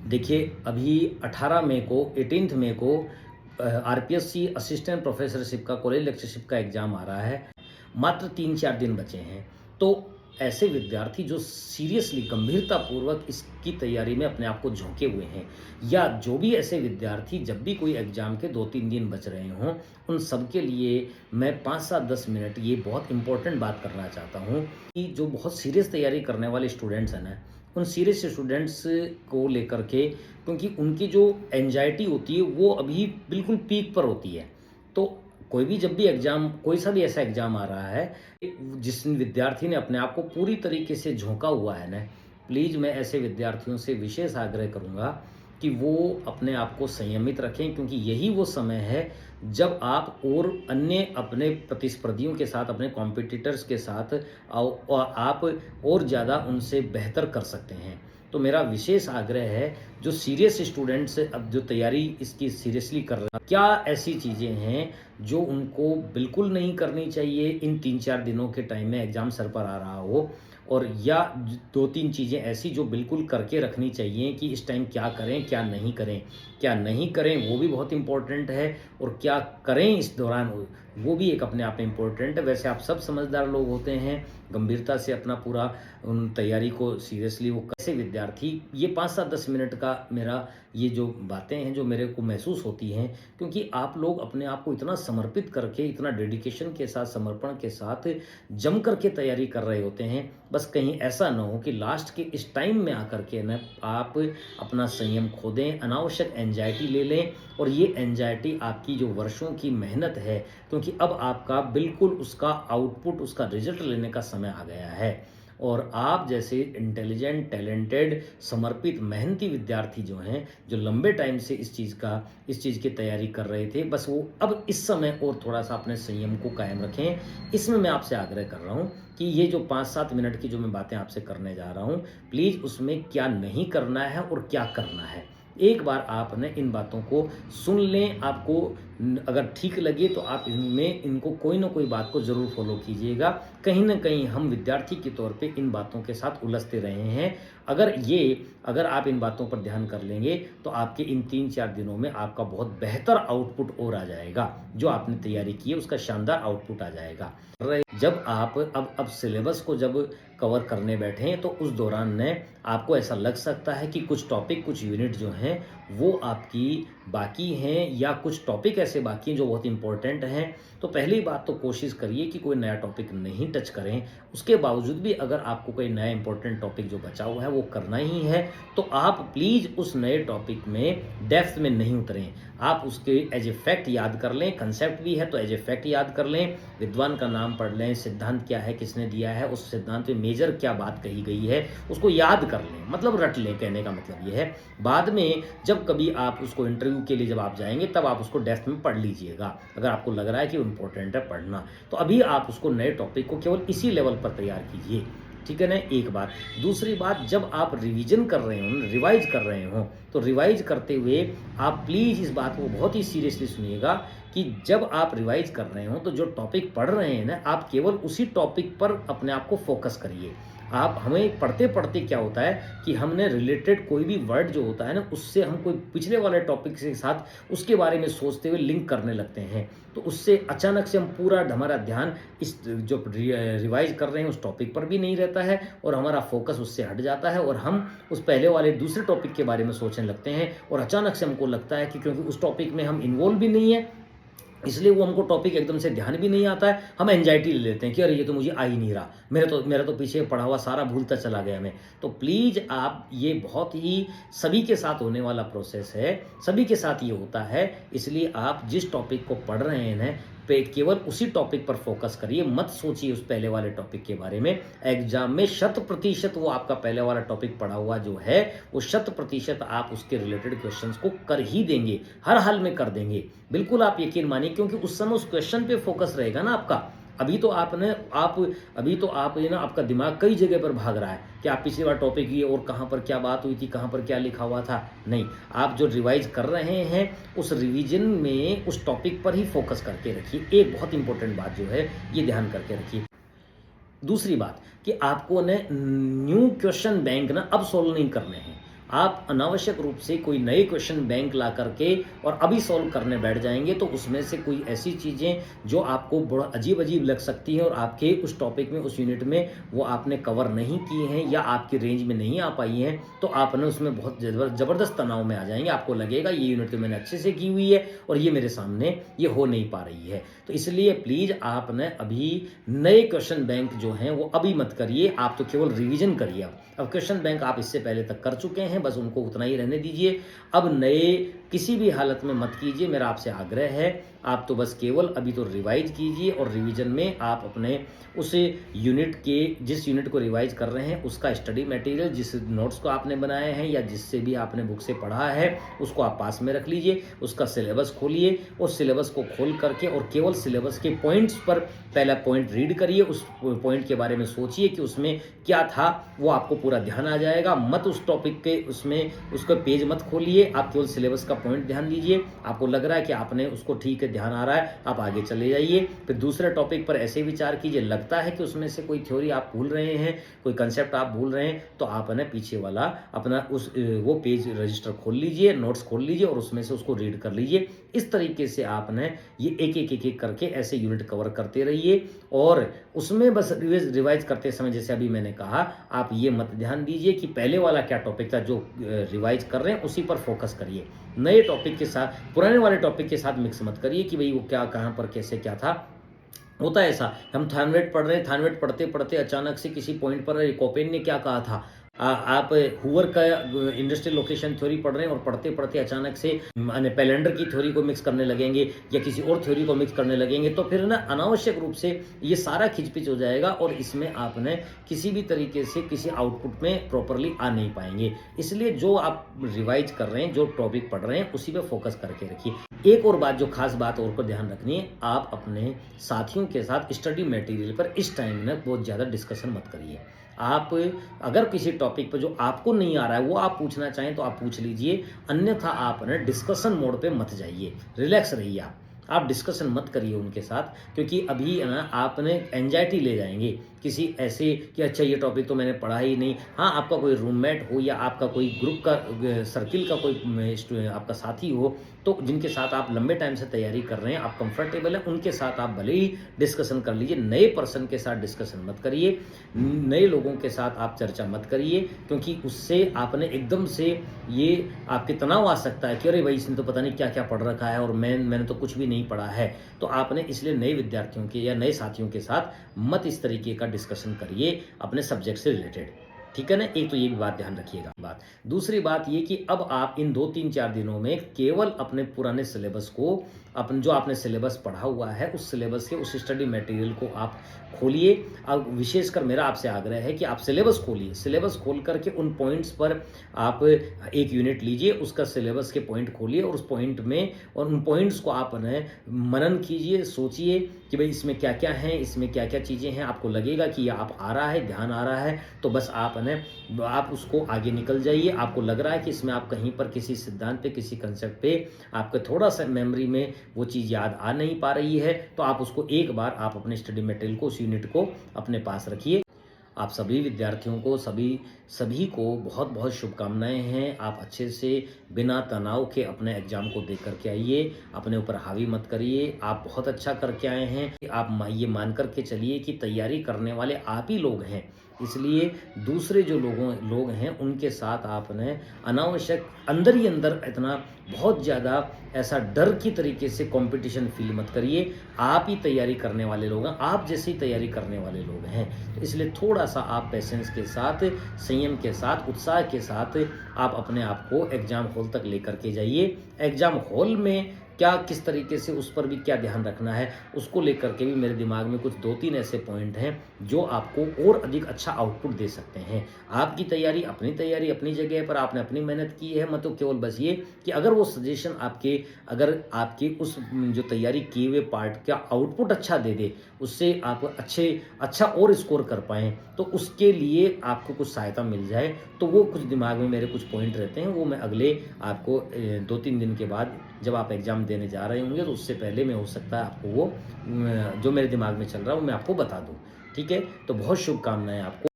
देखिए, अभी 18 मई को 18th मई को आरपीएससी असिस्टेंट प्रोफेसरशिप का कॉलेज लेक्चरशिप का एग्ज़ाम आ रहा है। मात्र 3-4 दिन बचे हैं। तो ऐसे विद्यार्थी जो सीरियसली गंभीरतापूर्वक इसकी तैयारी में अपने आप को झोंके हुए हैं, या जो भी ऐसे विद्यार्थी जब भी कोई एग्ज़ाम के 2-3 दिन बच रहे हों, उन सब के लिए मैं 5-7-10 मिनट ये बहुत इम्पोर्टेंट बात करना चाहता हूँ कि जो बहुत सीरियस तैयारी करने वाले स्टूडेंट्स हैं ना, उन सीरियस स्टूडेंट्स को लेकर के, क्योंकि उनकी जो एंजाइटी होती है वो अभी बिल्कुल पीक पर होती है। तो कोई भी जब भी एग्ज़ाम, कोई सा भी ऐसा एग्ज़ाम आ रहा है, जिस विद्यार्थी ने अपने आप को पूरी तरीके से झोंका हुआ है ना, प्लीज़ मैं ऐसे विद्यार्थियों से विशेष आग्रह करूँगा कि वो अपने आप को संयमित रखें, क्योंकि यही वो समय है जब आप और अन्य अपने प्रतिस्पर्धियों के साथ, अपने कॉम्पिटिटर्स के साथ आप और ज़्यादा उनसे बेहतर कर सकते हैं। तो मेरा विशेष आग्रह है, जो सीरियस स्टूडेंट्स अब जो तैयारी इसकी सीरियसली कर रहे हैं, क्या ऐसी चीज़ें हैं जो उनको बिल्कुल नहीं करनी चाहिए इन 3-4 दिनों के टाइम में एग्ज़ाम सर पर आ रहा हो, और या 2-3 चीज़ें ऐसी जो बिल्कुल करके रखनी चाहिए कि इस टाइम क्या करें, क्या नहीं करें। क्या नहीं करें वो भी बहुत इम्पोर्टेंट है, और क्या करें इस दौरान वो भी एक अपने आप में इम्पोर्टेंट है। वैसे आप सब समझदार लोग होते हैं, गंभीरता से अपना पूरा उन तैयारी को सीरियसली वो कैसे विद्यार्थी, ये 5-7-10 मिनट का मेरा ये जो बातें हैं जो मेरे को महसूस होती हैं, क्योंकि आप लोग अपने आप को इतना समर्पित करके, इतना डेडिकेशन के साथ, समर्पण के साथ जम करके तैयारी कर रहे होते हैं। बस कहीं ऐसा ना हो कि लास्ट के इस टाइम में आकर के ना आप अपना संयम खो दें, अनावश्यक एंजाइटी ले लें, और ये एंजाइटी आपकी जो वर्षों की मेहनत है, क्योंकि अब आपका बिल्कुल उसका आउटपुट, उसका रिजल्ट लेने का समय आ गया है। और आप जैसे इंटेलिजेंट, टैलेंटेड, समर्पित, मेहनती विद्यार्थी जो हैं, जो लंबे टाइम से इस चीज़ की तैयारी कर रहे थे, बस वो अब इस समय और थोड़ा-सा अपने संयम को कायम रखें। इसमें मैं आपसे आग्रह कर रहा हूँ कि ये जो 5-7 मिनट की जो मैं बातें आपसे करने जा रहा हूँ, प्लीज़ उसमें क्या नहीं करना है और क्या करना है, एक बार आपने इन बातों को सुन लें। आपको अगर ठीक लगे तो आप इनमें इनको कोई ना कोई बात को ज़रूर फॉलो कीजिएगा। कहीं न कहीं हम विद्यार्थी के तौर पे इन बातों के साथ उलझते रहे हैं। अगर आप इन बातों पर ध्यान कर लेंगे, तो आपके इन 3-4 दिनों में आपका बहुत बेहतर आउटपुट और आ जाएगा। जो आपने तैयारी की है उसका शानदार आउटपुट आ जाएगा। जब आप अब सिलेबस को जब कवर करने बैठें, तो उस दौरान में आपको ऐसा लग सकता है कि कुछ टॉपिक, कुछ यूनिट जो हैं वो आपकी बाकी हैं, या कुछ टॉपिक ऐसे बाकी हैं जो बहुत इम्पोर्टेंट हैं। तो पहली बात तो कोशिश करिए कि कोई नया टॉपिक नहीं टच करें। उसके बावजूद भी अगर आपको कोई नया इम्पोर्टेंट टॉपिक जो बचा हुआ है वो करना ही है, तो आप प्लीज़ उस नए टॉपिक में डेप्थ में नहीं उतरें। आप उसके एज ए फैक्ट याद कर लें, कंसेप्ट भी है तो एज ए फैक्ट याद कर लें, विद्वान का नाम पढ़ लें, सिद्धांत क्या है, किसने दिया है, उस सिद्धांत में मेजर क्या बात कही गई है, उसको याद कर लें, मतलब रट लें। कहने का मतलब ये है, बाद में जब कभी आप उसको इंटरव्यू के लिए जब आप जाएंगे, तब आप उसको डेप्थ में पढ़ लीजिएगा, अगर आपको लग रहा है कि इम्पोर्टेंट है पढ़ना। तो अभी आप उसको नए टॉपिक को केवल इसी लेवल पर तैयार कीजिए, ठीक है ना, एक बात। दूसरी बात, जब आप रिवीजन कर रहे हो, रिवाइज कर रहे हो, तो रिवाइज करते हुए आप प्लीज़ इस बात को बहुत ही सीरियसली सुनिएगा कि जब आप रिवाइज कर रहे हो, तो जो टॉपिक पढ़ रहे हैं ना, आप केवल उसी टॉपिक पर अपने आप को फोकस करिए। आप हमें पढ़ते-पढ़ते क्या होता है कि हमने रिलेटेड कोई भी वर्ड जो होता है ना, उससे हम कोई पिछले वाले टॉपिक के साथ उसके बारे में सोचते हुए लिंक करने लगते हैं। तो उससे अचानक से हम पूरा हमारा ध्यान इस जो रिवाइज कर रहे हैं उस टॉपिक पर भी नहीं रहता है, और हमारा फोकस उससे हट जाता है, और हम उस पहले वाले दूसरे टॉपिक के बारे में सोचने लगते हैं, और अचानक से हमको लगता है कि क्योंकि उस टॉपिक में हम इन्वॉल्व भी नहीं है, इसलिए वो हमको टॉपिक एकदम से ध्यान भी नहीं आता है। हम एंजाइटी ले लेते हैं कि अरे ये तो मुझे आ ही नहीं रहा, मेरा तो पीछे पढ़ा हुआ सारा भूलता चला गया मैं। तो प्लीज़ आप, ये बहुत ही सभी के साथ होने वाला प्रोसेस है, सभी के साथ ये होता है, इसलिए आप जिस टॉपिक को पढ़ रहे हैं पे केवल उसी टॉपिक पर फोकस करिए, मत सोचिए उस पहले वाले टॉपिक के बारे में। एग्जाम में 100% वो आपका पहले वाला टॉपिक पढ़ा हुआ जो है, वो 100% आप उसके रिलेटेड क्वेश्चंस को कर ही देंगे, हर हाल में कर देंगे। बिल्कुल आप यकीन मानिए, क्योंकि उस समय उस क्वेश्चन पे फोकस रहेगा ना आपका। अभी तो आप ये ना, आपका दिमाग कई जगह पर भाग रहा है कि आप पिछली बार टॉपिक ये और कहाँ पर क्या बात हुई थी, कहाँ पर क्या लिखा हुआ था। नहीं, आप जो रिवाइज कर रहे हैं उस रिवीजन में उस टॉपिक पर ही फोकस करके रखिए। एक बहुत इंपॉर्टेंट बात जो है ये ध्यान करके रखिए। दूसरी बात कि आपको न न्यू क्वेश्चन बैंक ना अब सोल्व नहीं करने हैं, आप अनावश्यक रूप से कोई नए क्वेश्चन बैंक ला करके और अभी सॉल्व करने बैठ जाएंगे तो उसमें से कोई ऐसी चीज़ें जो आपको बड़ा अजीब अजीब लग सकती हैं और आपके उस टॉपिक में, उस यूनिट में वो आपने कवर नहीं की हैं या आपकी रेंज में नहीं आ पाई हैं, तो आप ना उसमें बहुत ज़बरदस्त तनाव में आ जाएंगे। आपको लगेगा ये यूनिट तो मैंने अच्छे से की हुई है और ये मेरे सामने ये हो नहीं पा रही है। तो इसलिए प्लीज़ आप न अभी नए क्वेश्चन बैंक जो हैं वो अभी मत करिए, आप तो केवल रिवीजन करिए। अब क्वेश्चन बैंक आप इससे पहले तक कर चुके हैं, बस उनको उतना ही रहने दीजिए। अब नए किसी भी हालत में मत कीजिए, मेरा आपसे आग्रह है। आप तो बस केवल अभी तो रिवाइज कीजिए और रिवीजन में आप अपने उस यूनिट के, जिस यूनिट को रिवाइज कर रहे हैं उसका स्टडी मटेरियल, जिस नोट्स को आपने बनाए हैं या जिससे भी आपने बुक से पढ़ा है उसको आप पास में रख लीजिए। उसका सिलेबस खोलिए और सिलेबस को खोल करके और केवल सिलेबस के पॉइंट्स पर पहला पॉइंट रीड करिए, उस पॉइंट के बारे में सोचिए कि उसमें क्या था, वो आपको पूरा ध्यान आ जाएगा। मत उस टॉपिक के उसमें उसका पेज मत खोलिए, आप केवल सिलेबस का पॉइंट ध्यान दीजिए। आपको लग रहा है कि आपने उसको ठीक है, ध्यान आ रहा है, आप आगे चले जाइए। फिर दूसरे टॉपिक पर ऐसे विचार कीजिए, लगता है कि उसमें से कोई थ्योरी आप भूल रहे हैं, कोई कंसेप्ट आप भूल रहे हैं, तो आप ना पीछे वाला अपना वो पेज रजिस्टर खोल लीजिए, नोट्स खोल लीजिए और उसमें से उसको रीड कर लीजिए। इस तरीके से आपने ये एक करके ऐसे यूनिट कवर करते रहिए और उसमें बस रिवाइज करते समय जैसे अभी मैंने कहा, आप ये मत ध्यान दीजिए कि पहले वाला क्या टॉपिक था जो रिवाइज कर रहे हैं उसी पर फोकस करिए। नए टॉपिक के साथ पुराने वाले टॉपिक के साथ मिक्स मत करिए कि भाई वो क्या, कहाँ पर, कैसे क्या था। होता है ऐसा, हम थानवेट पढ़ रहे हैं, थानवेट पढ़ते पढ़ते अचानक से किसी पॉइंट पर कोपेन ने क्या कहा था, आप हुवर का इंडस्ट्रियल लोकेशन थ्योरी पढ़ रहे हैं और पढ़ते पढ़ते अचानक से माने पैलेंडर की थ्योरी को मिक्स करने लगेंगे या किसी और थ्योरी को मिक्स करने लगेंगे, तो फिर ना अनावश्यक रूप से ये सारा खिचपिच हो जाएगा और इसमें आपने किसी भी तरीके से किसी आउटपुट में प्रॉपरली आ नहीं पाएंगे। इसलिए जो आप रिवाइज कर रहे हैं, जो टॉपिक पढ़ रहे हैं उसी पे फोकस करके रखिए। एक और बात, जो खास बात और को ध्यान रखनी है, आप अपने साथियों के साथ स्टडी मटेरियल पर इस टाइम में बहुत ज़्यादा डिस्कशन मत करिए। आप अगर किसी टॉपिक पर जो आपको नहीं आ रहा है वो आप पूछना चाहें तो आप पूछ लीजिए, अन्यथा आप ना डिस्कशन मोड पे मत जाइए, रिलैक्स रहिए। आप डिस्कशन मत करिए उनके साथ, क्योंकि अभी ना आपने एंजाइटी ले जाएंगे किसी ऐसे कि अच्छा ये टॉपिक तो मैंने पढ़ा ही नहीं। हाँ, आपका कोई रूममेट हो या आपका कोई ग्रुप का सर्किल का कोई आपका साथी हो, तो जिनके साथ आप लंबे टाइम से तैयारी कर रहे हैं, आप कंफर्टेबल हैं, उनके साथ आप भले ही डिस्कशन कर लीजिए। नए पर्सन के साथ डिस्कशन मत करिए, नए लोगों के साथ आप चर्चा मत करिए, क्योंकि उससे आपने एकदम से ये आपके तनाव आ सकता है कि अरे भाई इसने तो पता नहीं क्या क्या पढ़ रखा है और मैंने तो कुछ भी नहीं पढ़ा है। तो आपने इसलिए नए विद्यार्थियों के या नए साथियों के साथ मत इस तरीके का डिस्कशन करिए अपने सब्जेक्ट से रिलेटेड। ठीक है ना, एक तो ये भी बात ध्यान रखिएगा। दूसरी बात ये कि अब आप इन 2-3-4 दिनों में केवल अपने पुराने सिलेबस को, अपन जो आपने सिलेबस पढ़ा हुआ है उस सिलेबस के उस स्टडी मटेरियल को आप खोलिए। अब विशेषकर मेरा आपसे आग्रह है कि आप सिलेबस खोलिए, सिलेबस खोल करके उन पॉइंट्स पर आप एक यूनिट लीजिए, उसका सिलेबस के पॉइंट खोलिए और उस पॉइंट में और उन पॉइंट्स को आप मनन कीजिए, सोचिए कि भाई इसमें क्या क्या है, इसमें क्या क्या चीज़ें हैं। आपको लगेगा कि ये आप आ रहा है, ध्यान आ रहा है, तो बस आप उसको आगे निकल जाइए। आपको लग रहा है कि इसमें आप कहीं पर किसी सिद्धांत पे, किसी कंसेप्ट पे आपके थोड़ा सा मेमोरी में वो चीज़ याद आ नहीं पा रही है, तो आप उसको एक बार आप अपने स्टडी मटेरियल को, उस यूनिट को अपने पास रखिए। आप सभी विद्यार्थियों को, सभी को बहुत बहुत शुभकामनाएं हैं। आप अच्छे से बिना तनाव के अपने एग्ज़ाम को दे करके आइए, अपने ऊपर हावी मत करिए। आप बहुत अच्छा करके आए हैं, आप ये मान करके चलिए कि तैयारी करने वाले आप ही लोग हैं, इसलिए दूसरे जो लोग हैं उनके साथ आपने अनावश्यक अंदर ही अंदर इतना बहुत ज़्यादा ऐसा डर की तरीके से कंपटीशन फील मत करिए। आप ही तैयारी करने वाले लोग हैं, आप जैसी तैयारी करने वाले लोग हैं, तो इसलिए थोड़ा सा आप पेशेंस के साथ, संयम के साथ, उत्साह के साथ आप अपने आप को एग्ज़ाम हॉल तक लेकर के जाइए। एग्ज़ाम हॉल में क्या, किस तरीके से, उस पर भी क्या ध्यान रखना है, उसको लेकर के भी मेरे दिमाग में कुछ 2-3 ऐसे पॉइंट हैं जो आपको और अधिक अच्छा आउटपुट दे सकते हैं। आपकी तैयारी अपनी जगह पर, आपने अपनी मेहनत की है, मतलब केवल बस ये कि अगर वो सजेशन अगर आपके उस जो तैयारी किए हुए पार्ट का आउटपुट अच्छा दे दे, उससे आप अच्छा और स्कोर कर पाएँ, तो उसके लिए आपको कुछ सहायता मिल जाए, तो वो कुछ दिमाग में मेरे कुछ पॉइंट रहते हैं, वो मैं अगले आपको 2-3 दिन के बाद जब आप एग्ज़ाम देने जा रहे होंगे तो उससे पहले में हो सकता है आपको वो जो मेरे दिमाग में चल रहा है वो मैं आपको बता दूँ। ठीक है? तो बहुत शुभकामनाएँ आपको।